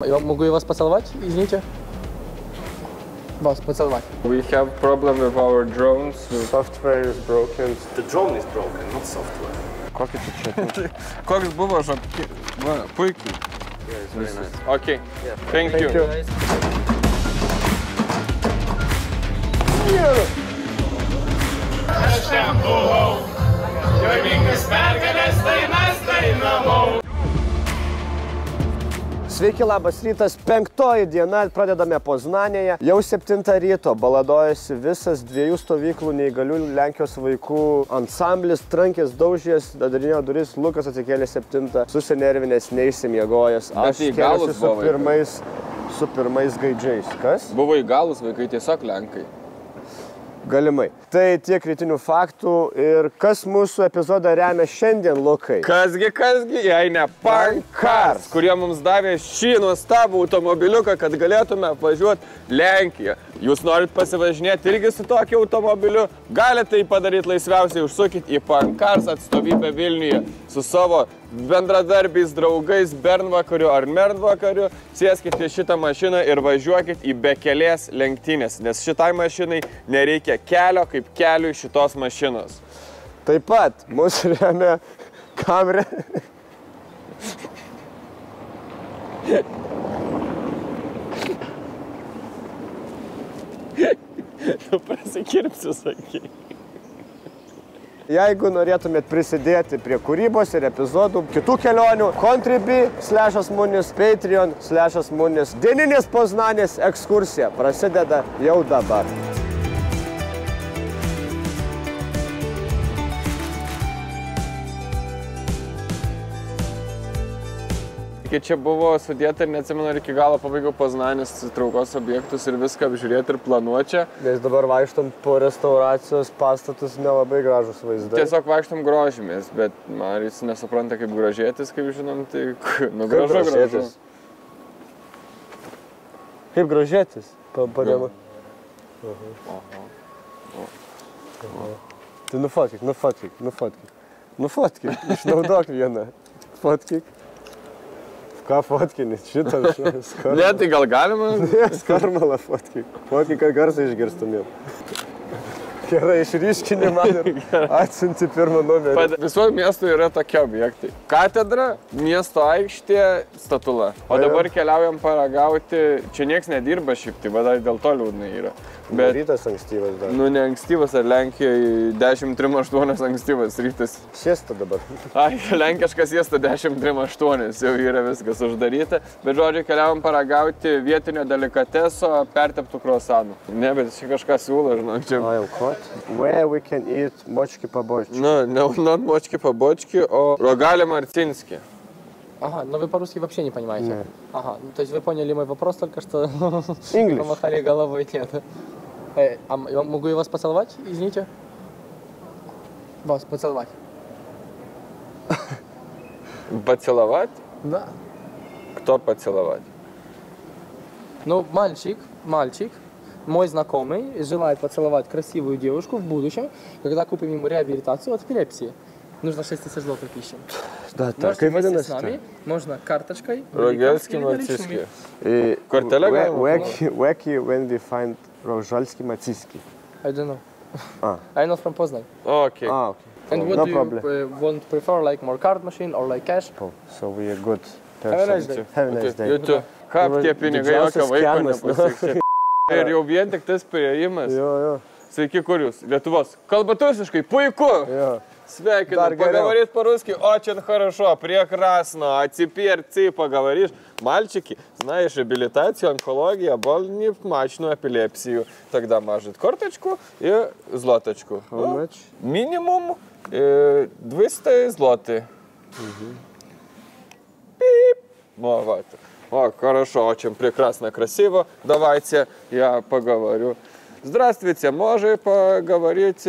Могу я вас поцеловать? Извините. Вас поцеловать. We have problem with our drones. Software is broken. The drone is broken, not software. Kokį tu čia? Koks buvo žapki? Va, puikiai. Yeah, it's very nice. Okay, thank you. Sveiki, labas rytas. 5 diena, pradedame Poznanėje. Jau 7 ryto baladojasi visas 2 stovyklų neįgalių Lenkijos vaikų ansamblis, trankės, daužės, darinėjo duris, Lukas atsikėlė 7, susinervinęs, neišsimiegojęs. Aš kėlėsi su pirmais gaidžiais. Kas? Buvo įgalus vaikai, tiesiog Lenkai. Galimai. Tai tiek rytinių faktų ir kas mūsų epizodą remia šiandien, Lukai? Kasgi, jei ne Pankars, kurie mums davė šį nuostabų automobiliuką, kad galėtume apvažiuoti Lenkiją. Jūs norit pasivažinėti irgi su tokiu automobiliu? Galite tai padaryti laisviausiai, užsukit į Pankars atstovybę Vilniuje su savo bendradarbiais, draugais, bernvakariu ar merdvakariu. Sėskite šitą mašiną ir važiuokit į bekelės lenktynės, nes šitai mašinai nereikia kelio kaip keliui šitos mašinos. Taip pat mūsų remia Kamrė. Tu prasikirpsi, sakai. Jeigu norėtumėt prisidėti prie kūrybos ir epizodų, kitų kelionių, Contribui/munis, Patreon/munis, dieninės Poznanės ekskursija prasideda jau dabar. Kai čia buvo sudėta ir neatsimenu, ar iki galo pabaigiau Poznanės traukos objektus ir viską apžiūrėti ir planuoti čia. Mes dabar vaikštom po restauracijos pastatus, nelabai gražus vaizdai. Tiesiog vaikštom grožimės, bet Maris nesupranta kaip grožėtis, kaip žinom, tai gražu. Kaip grožėtis? Padėma. Tai nufotkik, išnaudok vieną. Fotkik. Ką fotkinit? Šitą skarmalą. Ne, tai gal galima? Ne, skarmalą fotkik. Fotkik, kad garsą išgirstumėm. Gerai, išryškini man ir atsiunti pirmą numerį. Visuoju miestu yra tokie objektai. Katedra, miesto aikštė, statula. O dabar keliaujam paragauti, čia nieks nedirba šiaip, tai vadai dėl to liūdnai yra. Bet rytas ankstyvas dar. Nu, ne ankstyvas, ar Lenkijoje 10:38 ankstyvas rytas. Siesta dabar. Ai, lenkiška siesta 10:38, jau yra viskas uždaryta. Bet žodžiu, keliaujam paragauti vietinio delikateso perteptų kruasanų. Ne, bet čia kažką siūlo, žinau, čia. Where we can eat močki по-бочки. No, not močki по-бочки, о рогале марцински. Ага, но вы по-русски вообще не понимаете? Нет. Ага, ну, то есть вы поняли мой вопрос только что? English. Помахали головой, нет. А могу я вас поцеловать? Извините. Вас поцеловать. Поцеловать? Да. Кто поцеловать? Ну, мальчик, мой знакомый, желает поцеловать красивую девушку в будущем, когда купим ему реабилитацию от эпилепсии. Нужно 6000 злотых ищем. Да, так, можете вместе с нами, можно карточкой. Рогельский Мацицкий. Wacky when we find Rogalski Maciski. I don't know. I'm not from Poznan. Okay. Okay. And what do you want prefer, like more card machine or like cash? So we are good. Have a nice day. Have a nice day. You too. Kap tie pinigai, jokio vaiko nepasiekti. Ir jau vien tik tas priėjimas. Jo. Sveiki, kur jūs? Lietuvos. Kalbatusiškai, puiku! Jo. Свекину, поговорить по-русски очень хорошо, прекрасно, а теперь ты поговоришь. Мальчики, знаешь, реабилитацию, онкология, больны в мачную эпилепсию. Тогда мажет карточку и злоточку. Ну, минимум 200 злоты. Пип. Вот. О, хорошо, очень прекрасно, красиво. Давайте я поговорю. Здравствуйте, можете поговорить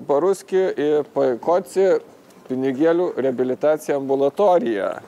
по-русски и по-котски pinigėlių reabilitacija ambulatorija.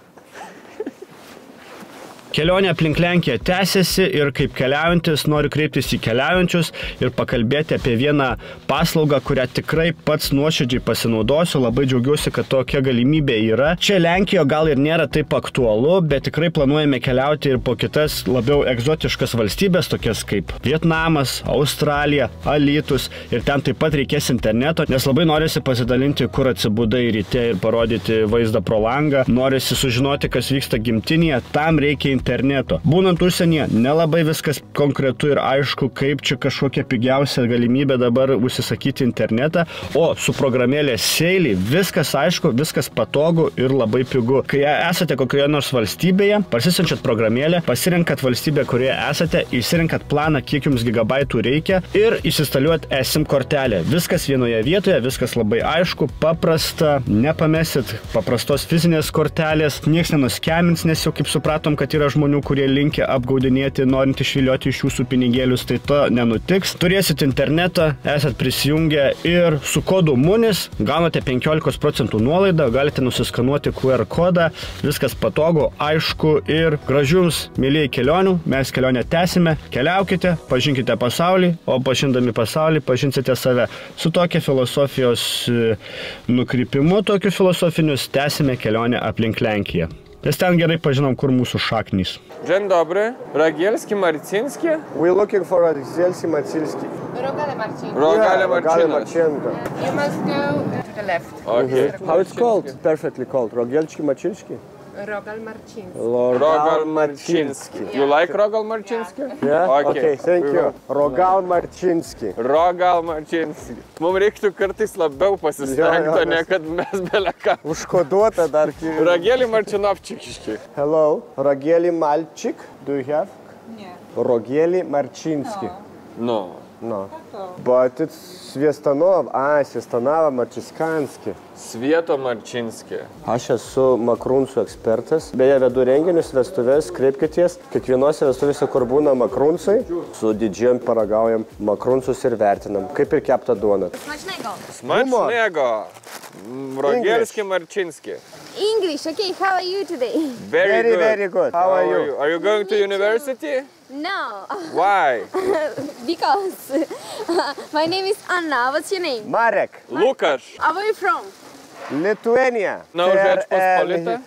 Kelionė aplink Lenkiją tęsiasi ir kaip keliaujantis noriu kreiptis į keliaujančius ir pakalbėti apie vieną paslaugą, kurią tikrai pats nuoširdžiai pasinaudosiu. Labai džiaugiuosi, kad tokia galimybė yra. Čia Lenkijoje gal ir nėra taip aktualu, bet tikrai planuojame keliauti ir po kitas labiau egzotiškas valstybės, tokias kaip Vietnamas, Australija, Alytus, ir ten taip pat reikės interneto, nes labai norisi pasidalinti, kur atsibudai ryte ir parodyti vaizdą pro langą. Norisi sužinoti, kas vyksta gimtinėje, tam reikia interneto. Būnant užsienyje, nelabai viskas konkretu ir aišku, kaip čia kažkokia pigiausia galimybė dabar užsisakyti internetą, o su programėlė Seily viskas aišku, viskas patogu ir labai pigu. Kai esate kokioje nors valstybėje, parsisinčiat programėlę, pasirenkat valstybę, kurioje esate, išsirenkat planą, kiek jums gigabaitų reikia ir įsiinstaliuot eSIM kortelę. Viskas vienoje vietoje, viskas labai aišku, paprasta, nepamesit paprastos fizinės kortelės, nieks nenuskemins, nes jau kaip supratom, kad yra žmonių, kurie linkia apgaudinėti, norint išvilioti iš jūsų pinigėlius, tai to nenutiks. Turėsit internetą, esat prisijungę ir su kodu MUNIS gaunate 15% nuolaidą, galite nusiskanuoti QR kodą, viskas patogu, aišku ir gražių jums, mėlyjei, kelionių. Mes kelionę tęsime, keliaukite, pažinkite pasaulį, o pažindami pasaulį pažinsite save. Su tokia filosofijos nukrypimu, tokiu filosofinius, tęsime kelionę aplink Lenkiją. Nes ten gerai pažinom, kur mūsų šaknys. Dzień dobry. Ragielski, Marcinski? We're looking for Ragielski, Marcinski. Rogale Marcinko. Rogale Rogale Marcinas. Marcinko. You must go to the left. Okay. How it's called? Perfectly called. Rogielski, Marcinski? Rogal Marcinko. Rogal Marcinski. You like Rogal Marcinski? Yeah? Okay, thank We you. will. Rogal Marcinski. Rogal Marcinski. Mums reiktų kartais labiau pasistengti, Jo, ne kad mes beleką. Užkoduota dar. Ragelį Marcinovčikiški. Hello, Rogieli Malchik, do you have? Nie. Rogieli Marcinski. No. No. But it's Sviestanov, Sviestanava Marčiskanski. Svieto Marčinski. Aš esu makrunsų ekspertas. Beje, vedu renginius, vestuves, kreipkitės. Kiekvienose vestuvėse, kur būna makrunsai, su didžiam paragaujam makrunsus ir vertinam. Kaip ir keptą duoną. Smacznego. Smacznego. Rogielski Marcinski. English, okay, how are you today? Very good. How are you? Are you going to university? No, Why? because my name is Anna. What's your name? Marek, Lukasz. Where are you from? Lithuania. No, Rzeczpospolita?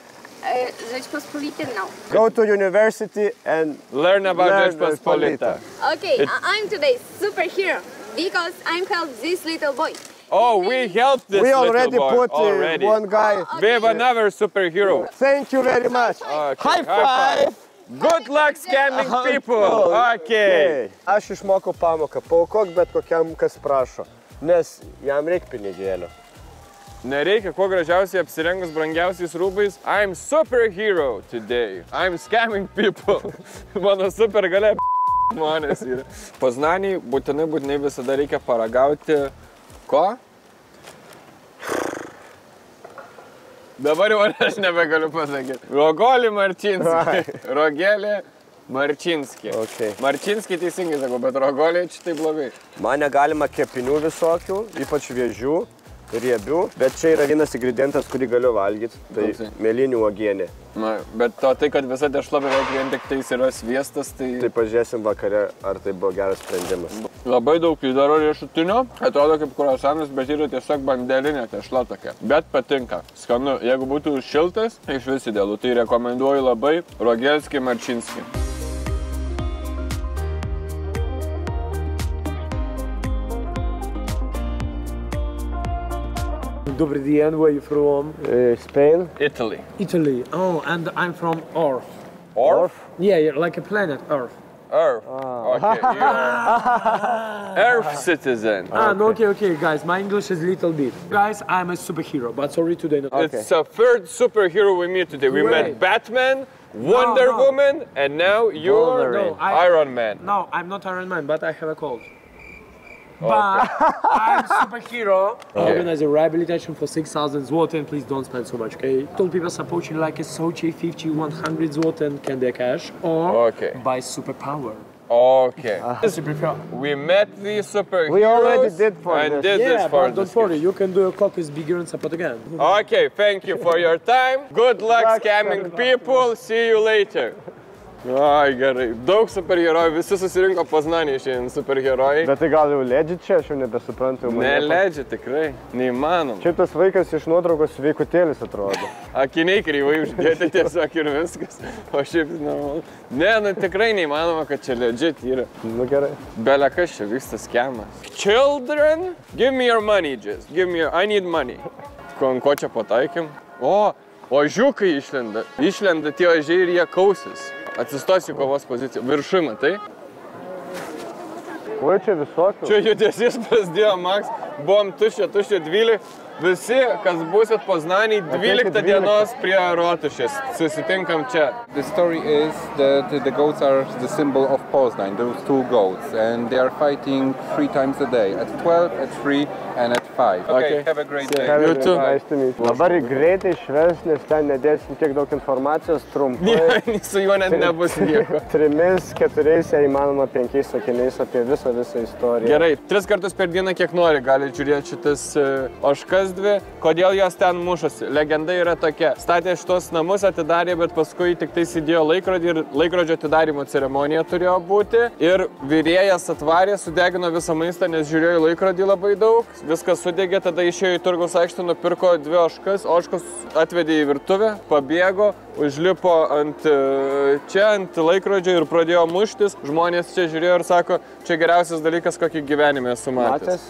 Rzeczpospolita, no. Go to university and Learn about Learn Rzeczpospolita. Okay, I'm today's superhero because I'm helped this little boy. Oh, we helped this we little already boy put already. one guy. We have another superhero. Thank you very much. Okay. High five. Good luck scamming people. Okay. Aš išmokau pamoką, paaukok bet kokiam, kas prašo, nes jam reikia pinigėlio. Nereikia kuo gražiausiai apsirengus brangiausiais rūbais. I'm superhero today. I'm scamming people. Mano super galia žmonės yra. Poznanėj būtinai visada reikia paragauti ko? Dabar jau aš nebegaliu pasakyti. Rogolį Marčinski. Rogelį Marčinski. Okay. Marčinski teisingai sakau, bet Rogolį čia tai blogai. Man negalima kepinių visokių, ypač vėžių, riebių, bet čia yra vienas ingredientas, kurį galiu valgyti, tai mėlynių uogienė. Na, bet tai, kad visa dešla beveik vien tik tais yra sviestas, tai... Tai pažiūrėsim vakare, ar tai buvo geras sprendimas. Labai daug įdaro riešutinio, atrodo kaip kruasanas, bet yra tiesiog bandelinė dešla tokia. Bet patinka, skanu, jeigu būtų šiltas, iš vis idealu, tai rekomenduoju labai Rogielski Marčinski. Dobry dien, where are you from? Spain? Italy. Italy. Oh, and I'm from Earth. Earth? Yeah, like a planet, Earth. Earth. Okay, you're Earth citizen. No, okay, guys, my English is a little bit. Guys, I'm a superhero, but sorry today. No. It's the third superhero we meet today. We met Batman, Wonder Woman, and now you're Iron Man. No, I'm not Iron Man, but I have a cold. But I'm superhero. Organize a rehabilitation for 6,000 zloty, and please don't spend so much, okay? Told people supporting like a Sochi 50, 100 zloty and can they cash or buy superpower. Okay. Superpower. We met the superheroes. We already did for and this. did this for but don't worry, you can do a caucus bigger and support again. Okay, thank you for your time. Good luck scamming people. See you later. Ai, gerai. Daug superherojų, visi susirinko Poznanėje šiandien superherojai. Bet tai gal jau legit čia, aš jau nebesuprantu. Neleidžia tikrai, neįmanoma. Čia tas vaikas iš nuotraukos sveikutėlis atrodo. Akiniai kreivai uždėti tiesiog ir viskas. O šiaip, ne, tikrai neįmanoma, kad čia legit yra. Nu gerai. Bele kas čia vyksta skemas. Children, give me your money, just. I need money. Ko čia pataikėm? O žiūkai išlenda. Išlenda tie ožiai ir jie kausis. Atsistosiu kovos poziciją. Viršui, matai? Oi, čia visokių. Čia judesys prasidėjo, Max. Buvom tuščia 12. Visi, kas būsit Poznanėj, 12 dienos prie Rotušės. Susitinkam čia. The story is that the goats are the symbol of Poznań, those two goats, and they are fighting 3 times a day, at 12, at 3, and at 5. Okay, have a great day. You too. Dabar greitai šves, nes ten nedėsim tiek daug informacijos, trumpai. Su juo net nebus nieko. 3-4, jei įmanoma, 5 sakiniais apie visą istoriją. Gerai, 3 kartus per dieną kiek nori, gali žiūrėti šitas ožkas 2. Kodėl jos ten mušosi? Legenda yra tokia. Statė šitos namus, atidarė, bet paskui tik tais įdėjo laikrodį ir laikrodžio atidarimo ceremonija turėjo būti. Ir virėjas atvarė, sudegino visą maistą, nes žiūrėjo į laikrodį labai daug. Viskas sudegė, tada išėjo į turgaus aikštę, nupirko 2 ožkas. Ožkos atvedė į virtuvę, pabėgo, užlipo ant laikrodžio ir pradėjo muštis. Žmonės čia žiūrėjo ir sako, čia geriausias dalykas, kokį gyvenime esu matęs.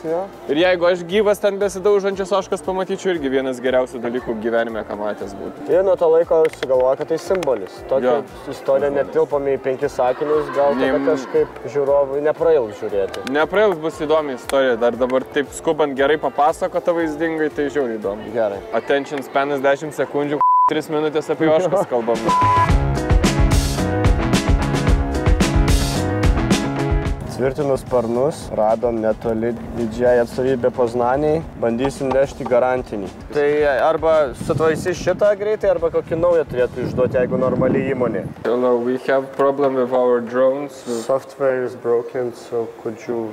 Ir jeigu aš gyvas ten besidaužančias ožkas pamatyčiau, irgi vienas geriausių dalykų gyvenime, ką matęs būtų. Ir nuo to laiko sugalvoja, kad tai simbolis. Tokią istoriją netilpome į 5 sakinius, gal tada kažkaip žiūrovui neprailgs žiūrėti. Neprailgs, bus įdomi istorija. Dar dabar taip skubant gerai papasakota vaizdingai, tai žiauriai įdomu. Gerai. Attention spanas 10 sekundžių, 3 minutės apie ožkas kalbam. Tvirtinus sparnus, radom netoli didžiąją atstovybę Poznanėj, bandysim nešti garantinį. Tai arba sutvaisi šitą greitai, arba kokį naują turėtų išduoti, jeigu normali įmonė. Hello, we have problem with our drones. Software is broken, so could you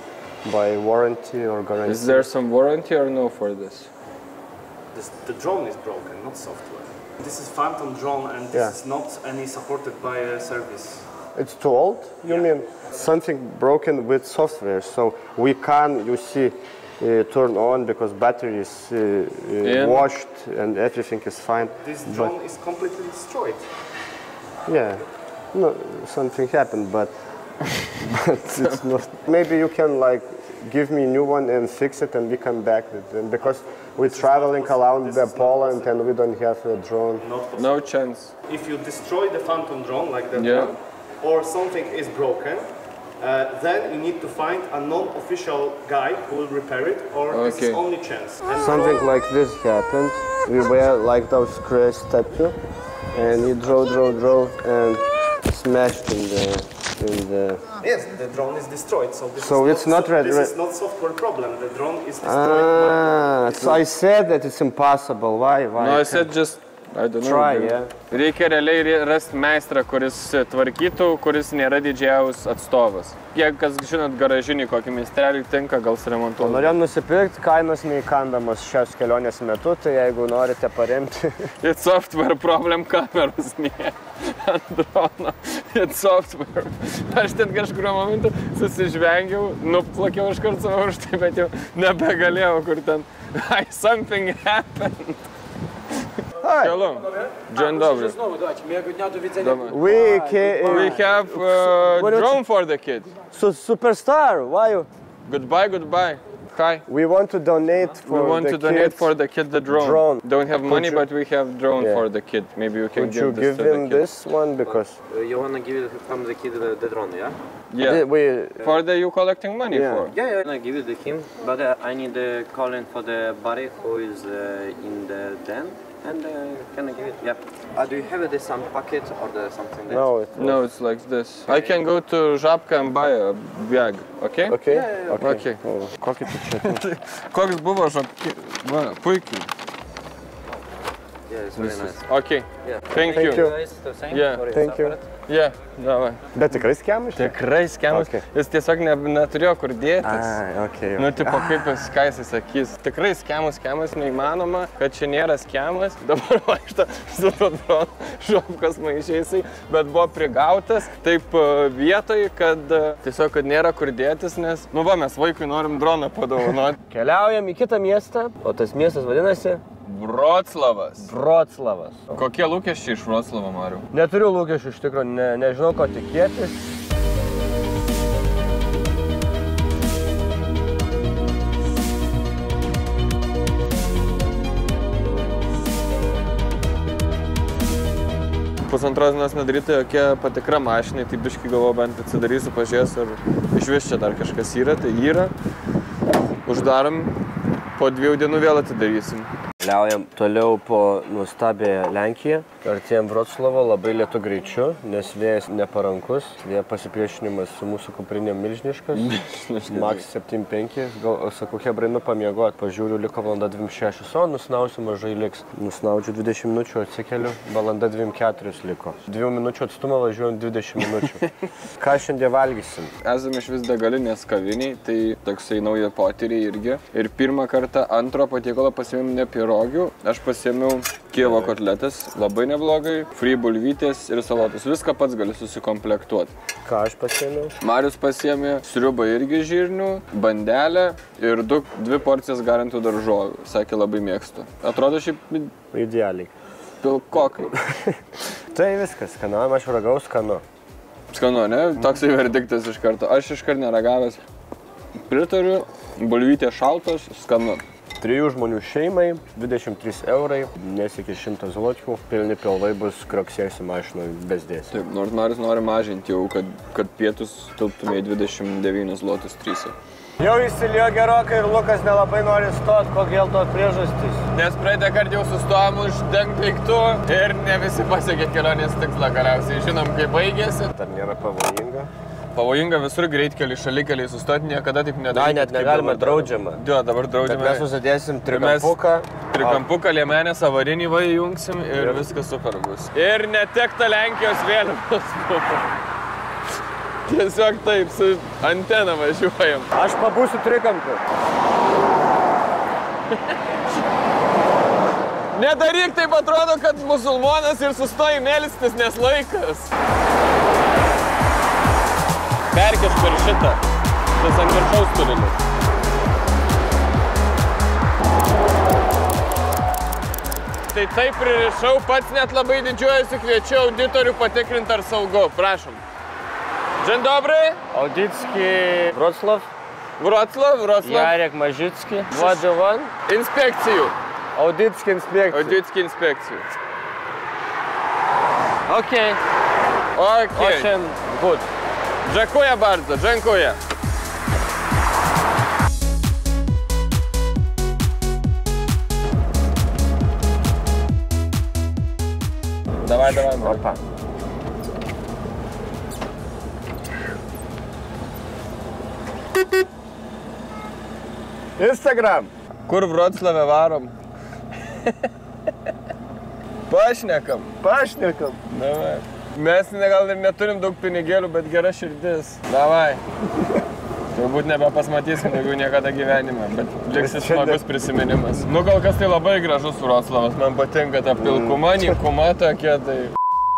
buy warranty or guarantee? Is there some warranty or no for this? The drone is broken, not software. This is Phantom drone and this is not any supported by a service. It's too old, you mean? Something broken with software, so we can, you see, turn on because battery is washed and everything is fine. This drone is completely destroyed. Yeah, no, something happened, but it's not. Maybe you can give me a new one and fix it and we come back with it, because we're traveling around Poland and we don't have a drone. No chance. If you destroy the Phantom drone like that one, or something is broken, then you need to find a non-official guy who will repair it, or this is only chance. And something like this happened. We were like those Christ statue, and he drove and smashed in the. Yes, the drone is destroyed. So this is not software problem. The drone is destroyed. So I said that it's impossible. Why? No, I said just. I don't know. Try, yeah. Reikia realiai rasti meistrą, kuris tvarkytų, kuris nėra didžiausias atstovas. Jeigu kas žinot garažinį kokį meistrelį tinka, gal suremontuoti. Norėjom nusipirkti, kainos neįkandamos šios kelionės metu, tai jeigu norite paremti. It's software problem, kameros nėra ant drono. It's software. Aš ten kažkurio momentu susižvengiau, nuplakiau iškart savo užtai, bet jau nebegalėjau, kur ten. Something happened. Hello. Dzień dobry. We have drone for the kid. So superstar, why you? Goodbye. Hi. We want to donate for the kid the drone. Don't have money, but we have drone for the kid. Maybe you can give this to the kid. Could you give him this one because you want to give it from the kid the drone, yeah? Yeah. For the you collecting money for? Yeah. I give it to him, but I need the calling for the buddy who is in the den. And can I give it? Yeah. Do you have this some packet or something? No, it's like this. I can go to Žabka and buy a bag, okay? Okay. Yeah. Okay. Kokį tu čia? Koks buvo Žabki? Va, puikiai. Yeah, it's very nice. Okay. Yeah. Thank you. Guys, the same? Yeah. Or Thank you. separate? Yeah, davai. Bet tikrai skemas? Tikrai skemas. Okay. Jis tiesiog neturėjo kur dėtis. Okay. Nu, tipo, kaip ką jisai sakys. Tikrai skemas neįmanoma, kad čia nėra skemas. Dabar vaikšto su to dronu žopkos maišėsiai, bet buvo prigautas taip vietoj, kad tiesiog, kad nėra kur dėtis, nes, nu va, mes vaikui norim droną padovanoti. Keliaujam į kitą miestą, o tas miestas vadinasi Vroclavas. Vroclavas. Kokie lūkesčiai iš Vroclavo, Mariau? Neturiu lūkesčių, iš tikrųjų, nežinau, ko tikėtis. Pusantros dienos nedaryta jokia patikra mašinai, tai biškai galvoju, bent atsidarysiu, pažiūrėsiu, ar iš vis čia dar kažkas yra, tai yra. Uždarom, po 2 dienų vėl atidarysim. Keliaujam toliau po nuostabią Lenkiją. Artėjam Vroclavo labai lėtu greičiu, nes vėjas neparankus. Vėjo pasipriešinimas su mūsų kuprinėm milžiniškas. Max 7,5. Gal sakau, hebrai, pamiegot. Pažiūriu, liko valanda 26. O, nusnausiu, mažai liks. Nusnaudžiu 20 minučių, atsikeliu. Valanda 24 liko. 2 minučių atstumą važiuojam 20 minučių. Ką šiandien valgysim? Esame iš vis degalinės kaviniai, tai toksai nauja potyriai irgi. Ir pirmą kartą antro patiekalo pasiėmėm ne pirogių. Aš pasiėmiau Kijevo kotletas, labai neblogai, free bulvytės ir salotus. Viską pats gali susikomplektuoti. Ką aš pasiėmiau? Marius pasiėmė sriubą irgi žirnių, bandelę ir 2 porcijas garintų daržovių. Sakė, labai mėgstu. Atrodo šiaip idealiai. Pilkokai. Tai viskas, skanu, aš ragau skanu. Skanu, ne? Toksai verdiktas iš karto. Aš iš karto neragavęs. Pritariu, bulvytė šaltos, skanu. 3 žmonių šeimai, 23 eurai, nesiekia 100 zločių, pilni pilvai bus kroksėsi mašinoj bezdėsi. Taip, nors Marius nori mažinti jau, kad pietus tilptumė 29 zlotus 3. Jau įsilėjo gerokai ir Lukas nelabai nori stot, kodėl to priežastys. Nes praeitą kartą jau sustojom uždengt daiktų ir ne visi pasiekė kelionės tikslą galiausiai. Žinom, kaip baigėsi. Ar nėra pavojinga? Pavojinga visur greitkeliai, šalikeliai sustoti, niekada taip nedaryti. Net negalima, draudžiama. Jo, dabar draudžiama. Bet mes susidėsim trikampuką. Trikampuką, liemenės, avarinį va įjungsim ir viskas super bus. Ir netekta Lenkijos vėliavos. Tiesiog taip, su antena važiuojam. Aš pabūsiu trikampiu. Nedaryk, taip atrodo, kad musulmonas ir sustoji melstis, nes laikas. Perkeš per šitą. Tas ant viršaus turilis. Tai taip pririšau, pats net labai didžiuojasi, kviečiu auditorių patikrinti ar saugu. Prašom. Dzień dobry. Audicki Wrocław. Wrocław. Jarek Mažicki. 221. Inspekcijų. Audicki inspekcijų. Audicki inspekcijų. Okej. Osiem. Good. Dziękuję bardzo, dziękuję. Dawaj. Opa. Instagram. Kur Vroclave varom? Pašnekam. Davai. Mes gal ir neturim daug pinigėlių, bet gera širdis. Davai. Turbūt nebepasmatysim daugiau niekada gyvenime, bet liksis smagus prisiminimas. Nu, kol kas tai labai gražus Vroclavas, man patinka ta pilkuma, nykuma tokia, tai...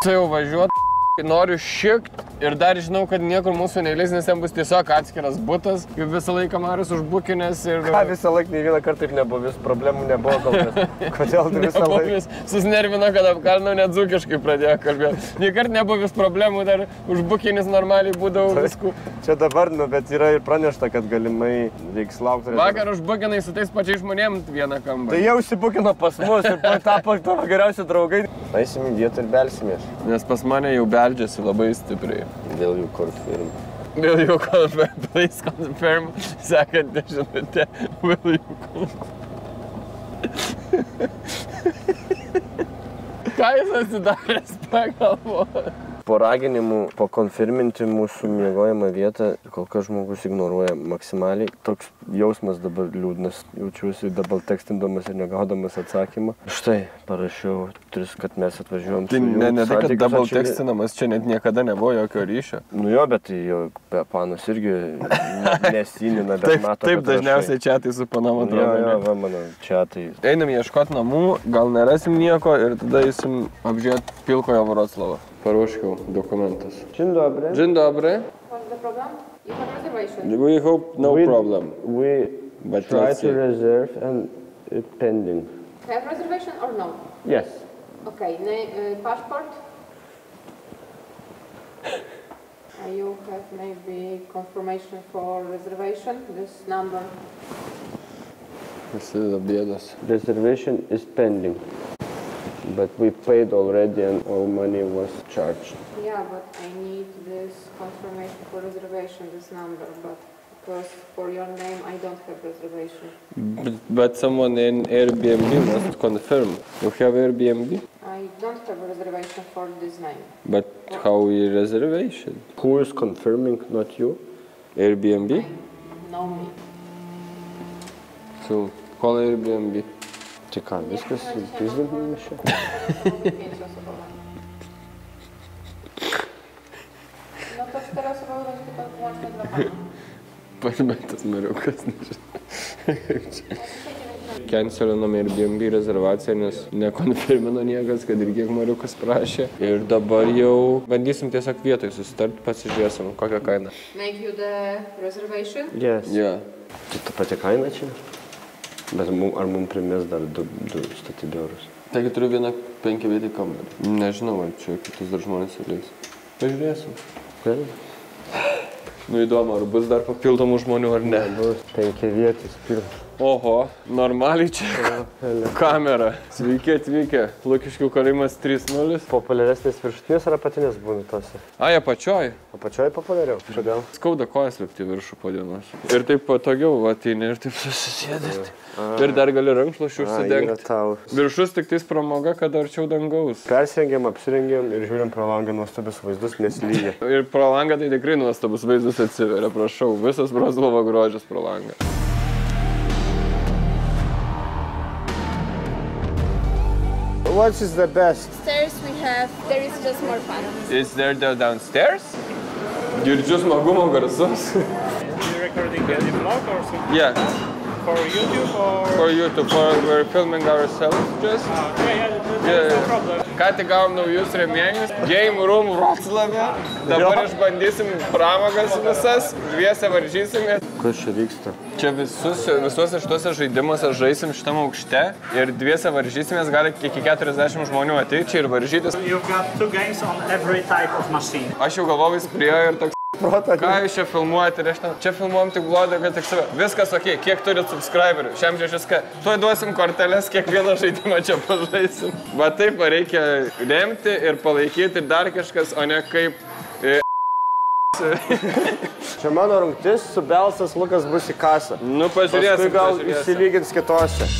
Čia jau važiuot, noriu šikt ir dar žinau, kad niekur mūsų neįleis, nes ten bus tiesiog atskiras butas, kaip visą laiką Marius užbukinęs ir... Ką visą laiką, nei vieną kartą taip nebuvo, vis problemų nebuvo kol kas. Kodėl tu visą laiką? Susinervino, kad apkalnau, net dzūkiškai pradėjo kalbėti. Nei kart nebuvo vis problemų, dar užbukinis normaliai būdavo viskų. Čia dabar, nu, bet yra ir pranešta, kad galimai reiks laukti. Vakar užbukinai su tais pačiais žmonėm vieną kambarį. Tai jau užsibukino pas mus ir tapo tavo geriausi draugai. Eisim į vietą ir belsimės. Nes pas mane jau beldžiasi labai stipriai. Will you confirm? Will you confirm? Please confirm. Sekantį žinutę. Will you confirm? Ką jis atsidaręs pagalvoja? Po raginimų pakonfirminti mūsų miegojamą vietą, kol kas žmogus ignoruoja maksimaliai. Toks jausmas dabar liūdnas. Jaučiuosi double tekstindamas ir negaudamas atsakymą. Štai, parašiau kad mes atvažiuojam su jų. Ne tai, kad double tekstinamas, čia net niekada nebuvo jokio ryšio. Nu jo, bet tai jau panas irgi nesinina, bet mato, taip dažniausiai čiatai su panom atrodo. Jo, va, mano čiatai. Einam ieškoti namų, gal nerasim nieko ir tada eisim apžiūrėti pilkojo Vroclavo. Paruoškiau dokumentus. Dzień dobry. Dzień dobry. What's the problem? You have reservation. We hope no problem. We try to reserve and it's pending. Have reservation or no? Yes. Okay, passport? You have maybe confirmation for reservation, this number. Prasideda bėdos. Reservation is pending. But we paid already and all money was charged. Yeah, but I need this confirmation for reservation, this number, but because for your name I don't have reservation. But someone in Airbnb must confirm. You have Airbnb? I don't have a reservation for this name. But how is reservation? Who is confirming, not you? Airbnb? No me. So, call Airbnb. Tai ką, viskas pizdinėme čia? No to 4 osoby będzie to wyłącznie dla pana. Pasimetas Mariukas, nežinau. Cancelinam Airbnb rezervaciją, nes nekonfirmino niekas, kad ir kiek Mariukas prašė. Ir dabar jau bandysim tiesiog vietoj susitart, pasižiūrėsim, kokią kainą. Make you the reservation? Yes. Yeah. Tai ta pati kaina čia? Bet ar mums primės dar 2 statybė eurus? Taigi turiu vieną 5 vietį kambarį. Nežinau, ar čia kitus dar žmonės įleis. Pažiūrėsim. Gerai. Nu įdomu, ar bus dar papildomų žmonių ar ne. Bus 5 vietis pilnas. Oho, normaliai čia kamera. Sveiki atvykę. Lukiškių kalėjimas 3.0. Populiaresnės viršutinės ar apatinės būna tose? Ai, apačioj. Apačioj populiariau. Kodėl? Skauda kojas lipti viršų po dienos. Ir taip patogiau, ateini ir taip susisėdėti. Ir dar gali rankšluosčių užsidengti. Viršus tik tais pramoga, kad arčiau dangaus. Persirengiam, apsirengiam ir žiūrim pro langą nuostabius vaizdus, nes lyja. Ir pro langą tai tikrai nuostabus vaizdus atsiveria, prašau. Visas Vroclavo grožis pro langą. What is the best? Upstairs we have, there is just more fun. Is there the downstairs? Girdžiu smagumo garsus. Are you recording the vlog or something? Yeah. For YouTube or? For YouTube, we're filming ourselves just. There's no problem. Ką tik gavom naujus rėmėjus. Game Room Vroclave. Dabar išbandysim pramogas visas, dviese varžysimės. Kas čia vyksta? Čia visuose šituose žaidimuose žaisim šitam aukšte ir dviese varžysimės, gali iki 40 žmonių ateiti čia ir varžytis. You've got 2 games on every type of machine. Aš jau galvojau, jis priėjo ir toks... Ką jūs čia filmuojate? Čia filmuojam tik blodą, kad tik save. Viskas ok, kiek turit subscriberių? Šiam čia viską. Tuoj duosim korteles, kiekvieną žaidimą čia pažaisim. Va taip reikia remti ir palaikyti dar kažkas, o ne kaip... Čia mano rungtis, subelsas Lukas bus į kasą. Nu, pažiūrėsim. Paskui gal įsilygins kitose.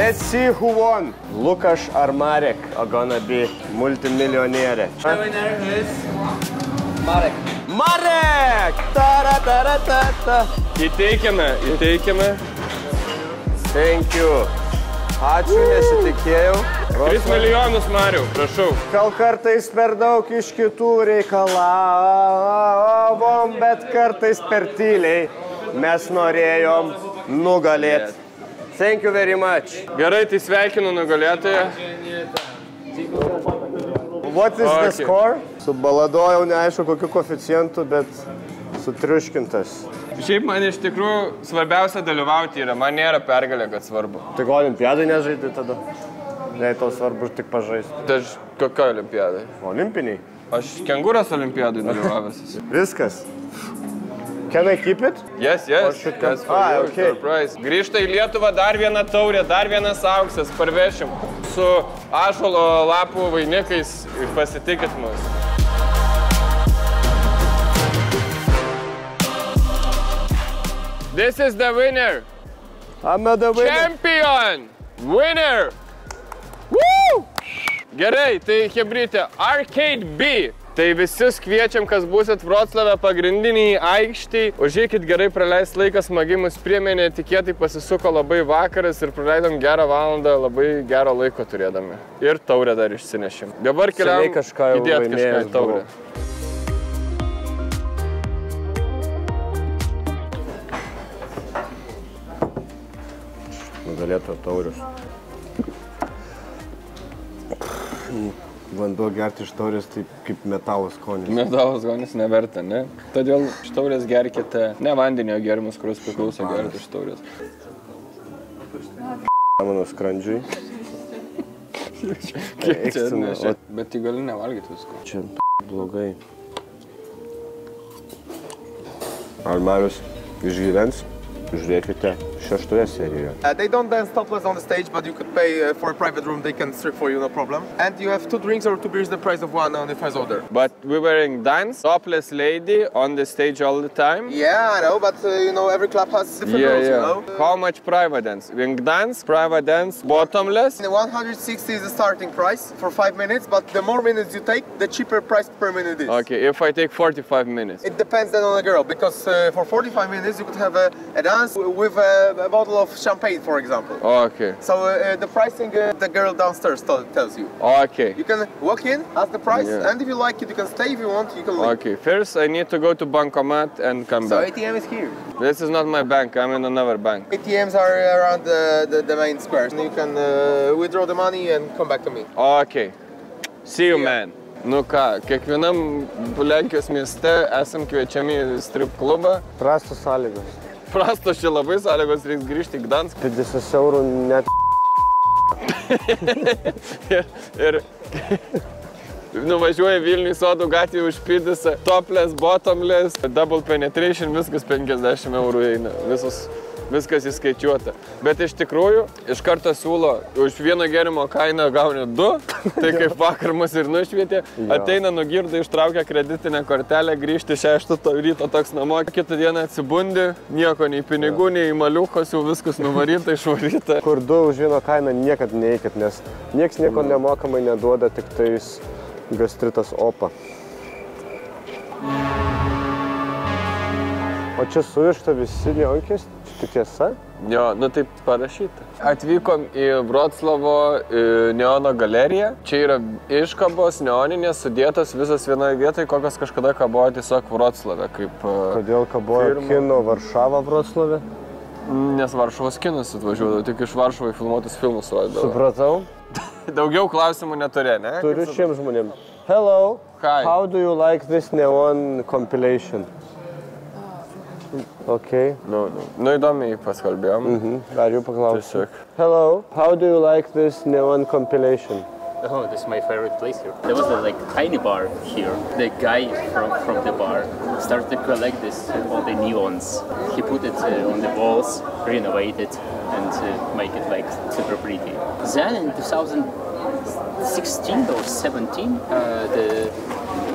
Let's see who won. Lukas ar Marek are gonna be multimilionierė. The winner is Marek. Marek! Tara-tara-tata. Įteikime. Thank you. Ačiū, nesitikėjau. 3 milijonus, Mariau, prašau. Gal kartais per daug iš kitų reikalavom, bet kartais per tyliai mes norėjom nugalėti. Thank you very much. Gerai, tai sveikinu nugalėtoją. What is the score? Subaladojau neaišku kokiu koeficientu, bet sutriuškintas. Šiaip man iš tikrųjų svarbiausia dalyvauti yra, man nėra pergalė, kad svarbu. Tai gal olimpiadai nežaidai tada? Jei tau svarbu tik pažaisti. Tai aš kokio olimpiadai? Olimpiniai. Aš kengūros olimpiadai dalyvavęs. Viskas. Can I keep it? Yes. That's for you, okay. Surprise. Grįžta į Lietuvą dar viena taurė, dar vienas auksas, parvešim. Su ąžuolo lapų vainikais ir pasitikit mus. This is the winner. I'm the winner. Champion! Winner! Woo! Gerai, tai chebrytė, Arcade B. Tai visus kviečiam, kas būsit Vroclave pagrindiniai aikštėj. Užeikit gerai praleist laiką, smagiai mus priėmė, netikėtai pasisuko labai vakaras ir praleidom gerą valandą, labai gero laiko turėdami. Ir taurę dar išsinešim. Dabar keliam įdėt kažką į taurę. Nugalėtojo taurės. Vanduo gerti iš taurės tai kaip metalo skonis. Metalo skonis neverta, ne? Todėl iš taurės gerkite ne vandenio gėrimus, kurios priklauso gerti iš taurės. Mano skrandžiui. Kiek čia atnešė? Bet tai gali nevalgyti visko. Čia blogai. Ar Marius išgyvens? Žiūrėkite 6 serijoje. They don't dance topless on the stage, but you could pay for a private room. They can strip for you, no problem. And you have 2 drinks or 2 beers, the price of one on the first order. But we wearing dance, topless lady on the stage all the time. Yeah, I know, but you know, every club has different rules, you know. How much private dance? In dance, private dance, bottomless? 160 is the starting price for 5 minutes, but the more minutes you take, the cheaper price per minute is. Okay, if I take 45 minutes? It depends then on the girl, because for 45 minutes you could have a dance with a bottle of champagne, for example. Okay. So the pricing the girl downstairs tells you. Okay. You can walk in, ask the price, and if you like it, you can stay. If you want, you can leave. Okay. First, I need to go to bankomat and come back. So ATM is here. This is not my bank. I'm in another bank. ATMs are around the main square. You can withdraw the money and come back to me. Okay. See you, man. Nu ką, kiekvienam Lenkijos mieste esam kviečiami į strip klubą. Prastos sąlygos. Prastos čia labai sąlygos, reiks grįžti į Gdanską. 50 eurų net. Ir nuvažiuoja Vilniui Sodų gatvį užpildys, topless, bottomless, double penetration, viskas 50 eurų eina, viskas įskaičiuota. Bet iš tikrųjų, iš karto siūlo, už vieno gėrimo kainą gauni 2, tai kaip vakar mus ir nušvietė, ateina nugirda, ištraukia kreditinę kortelę, grįžti 6 ryto toks namo, kitą dieną atsibundi, nieko, nei pinigų, nei maliukos, jau viskas nuvaryta, išvaryta. Kur 2 už vieno kainą niekad neikit, nes nieks nieko nemokamai neduoda, tik tais gastritas opa. O čia surišta visi neonkės, tai tiesa? Jo, nu taip parašyta. Atvykom į Vroclavo neono galeriją. Čia yra iškabos neoninės, sudėtos visas vienoje vietoje, kokios kažkada kabojo tiesiog Vroclave. Kodėl kabojo kino Varšava Vroclave? Nes Varšuvos kinas atvažiuodavo, tik iš Varšuvai filmuotus filmus rodydavo. Supratau. Daugiau klausimų neturė, ne? Turiu šiems žmonėm. Hello. Hi. How do you like this neon compilation? Okay. Nu, įdomiai paskalbėjom. Ar jau paklausiu? Hello. How do you like this neon compilation? Oh, this is my favorite place here. There was a tiny bar here. The guy from the bar started to collect all the neons. He put it on the walls, renovate it, and make it super pretty. Then in 2016 or 17, the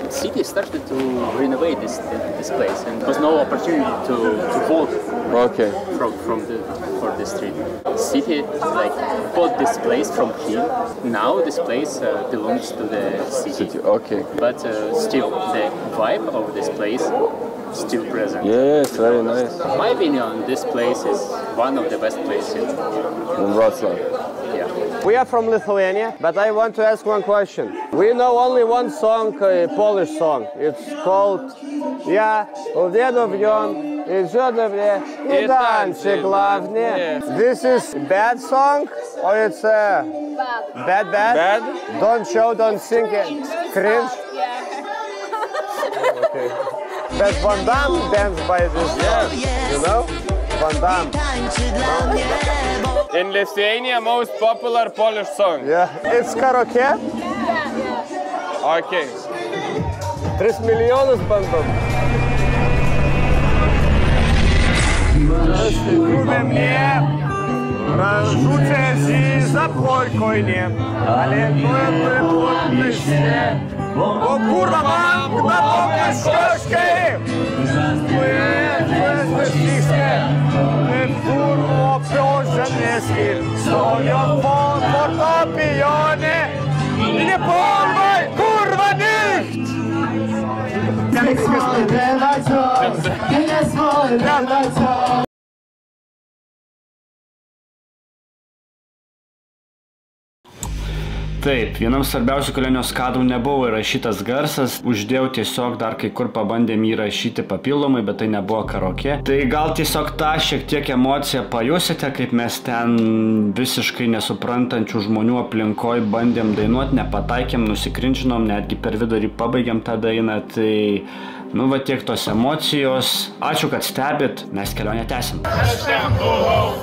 city started to renovate this place, and there was no opportunity to walk for the street. City bought this place from him. Now this place belongs to the city. Okay. But still, the vibe of this place is still present. Yeah, it's very nice. In my opinion, this place is one of the best places in Wrocław. Yeah. We are from Lithuania, but I want to ask one question. We know only one song, a Polish song. It's called Ja, Uvedov Jon, Izodovne, Idanci Glavne. This is bad song or it's bad? Bad? Don't show, don't sing it. Cringe? Okay. But Van Damme danced by this song, you know? Van Damme. In Lithuania, most popular Polish song. Yeah. It's karaoke? Yeah. Okay. 3 milijonus bandom. Рожучая за поркойне, але плотнишне, о курва мам, на тока шкошки, плотнишне, не курво пьоженески, стоя фортепіоне, і не порвай, курва нихт! Не свой ревацо, не свой ревацо. Taip, vienam svarbiausių kelionės kadrų nebuvo įrašytas garsas, uždėjau tiesiog dar kai kur pabandėm įrašyti papildomai, bet tai nebuvo karaoke. Tai gal tiesiog tą šiek tiek emociją pajusite, kaip mes ten visiškai nesuprantančių žmonių aplinkoj bandėm dainuoti, nepataikėm, nusikrinčinom, netgi per vidurį pabaigėm tą dainą, tai nu va tiek tos emocijos. Ačiū, kad stebit, mes kelionę tęsim. Aš ten buvau,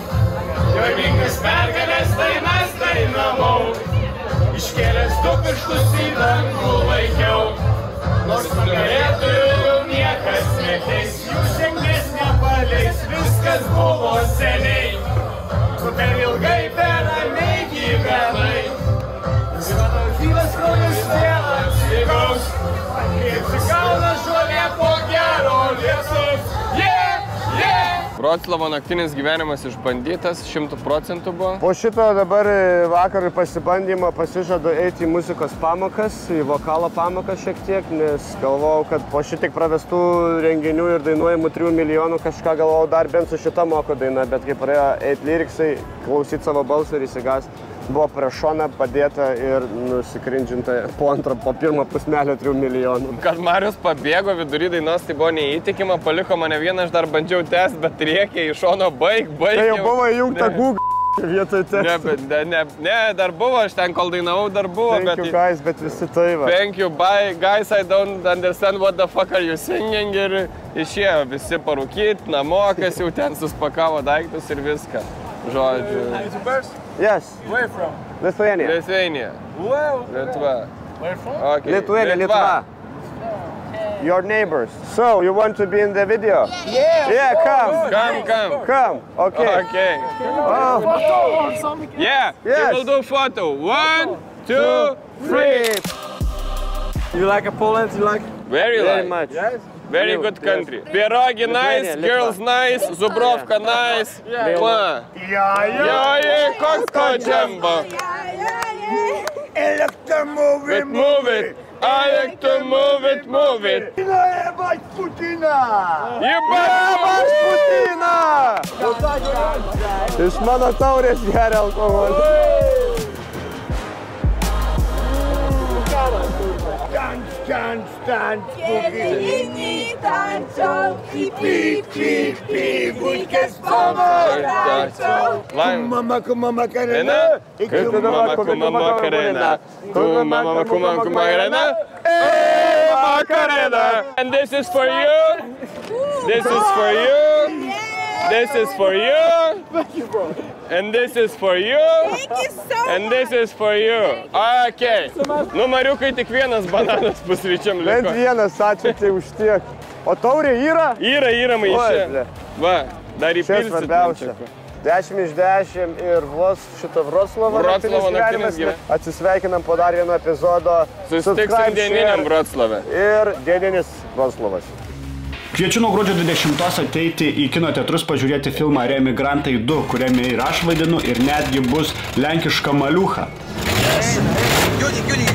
juokingas pergalės dainas dainavau. Iškėlęs du pirštus į dangų laikiau, nors nugalėtojų niekas neteis, jų sėkmės nepaleis, viskas buvo seniai. Tu per ilgai, per ramiai gyvenai, mano gyvas kraujas vėl atsigaus, kaip sigauna žolė po gero lietus. Vroclavo naktinis gyvenimas išbandytas, 100% buvo. Po šito dabar vakarui pasibandymo pasižadu eiti į muzikos pamokas, į vokalo pamokas šiek tiek, nes galvojau, kad po šitik pravestų renginių ir dainuojamų 3 milijonų kažką galvojau dar bent su šita moko daina, bet kai praėjo eit lyriksai, klausyti savo balsą ir įsigąsti, buvo prieš šoną padėta ir nusikrindžinta po pirmo pusmelio 3 milijonų. Kad Marius pabėgo vidury dainos, tai buvo neįtikima, paliko mane vieną, aš dar bandžiau tęsti, bet rėkė į šono baig. Tai jau buvo įjungta Google vietoj teksto. Ne, dar buvo, aš ten kol dainavau, dar buvo. Thank you guys, bet visi tai va. Thank you, bye guys, I don't understand what the fuck are you singing, ir išėjo visi parūkyt, namo, kas jau ten suspakavo daiktus ir viską. Žodžiu. Yes. Where from? Lithuania. Lithuania. Wow. Litva. Where from? Okay. Lithuania, Litva. Your neighbors. So, you want to be in the video? Yeah, come. Come, okay. Okay. Oh. Photo or something? Yeah, yes. We will do photo. 1, 2, 3. You like Poland? You like? Very much. Yes. Very good country. Pierogi nice, girls nice, Zubrovka nice. Jai, koks džembo. I like to move it, move it. I like to move it, move it. Jebać Putina! Jebać Putina! Iš mano taurės geria alkoholį. Dance, Dziewczyny tańczą i pi, wujkę z pomą tańczą. Kuma Makarena. Kuma Makarena. Makarena. And this is for you. This is for you. This is for you. Thank you, bro. And this is for you. Thank you so much. And this is for you. Okay. Nu, Mariukai, tik vienas bananas pusryčiam liko. Bent vienas, ačiū, tai už tiek. O taurė yra? Yra maišė. Va, dar įpilsit. Čia svarbiausia. 10 iš 10 ir šito Vroclavo naktinis gyvenimas. Atsisveikinam po dar vieno epizodo. Susitiksim dieniniam Vroclave. Ir dieninis Vroclavas. Kviečiu nuo gruodžio 20 ateiti į kino teatrus pažiūrėti filmą Remigrantai 2, kuriame ir aš vaidinu, ir netgi bus lenkiška maliucha. Юрий,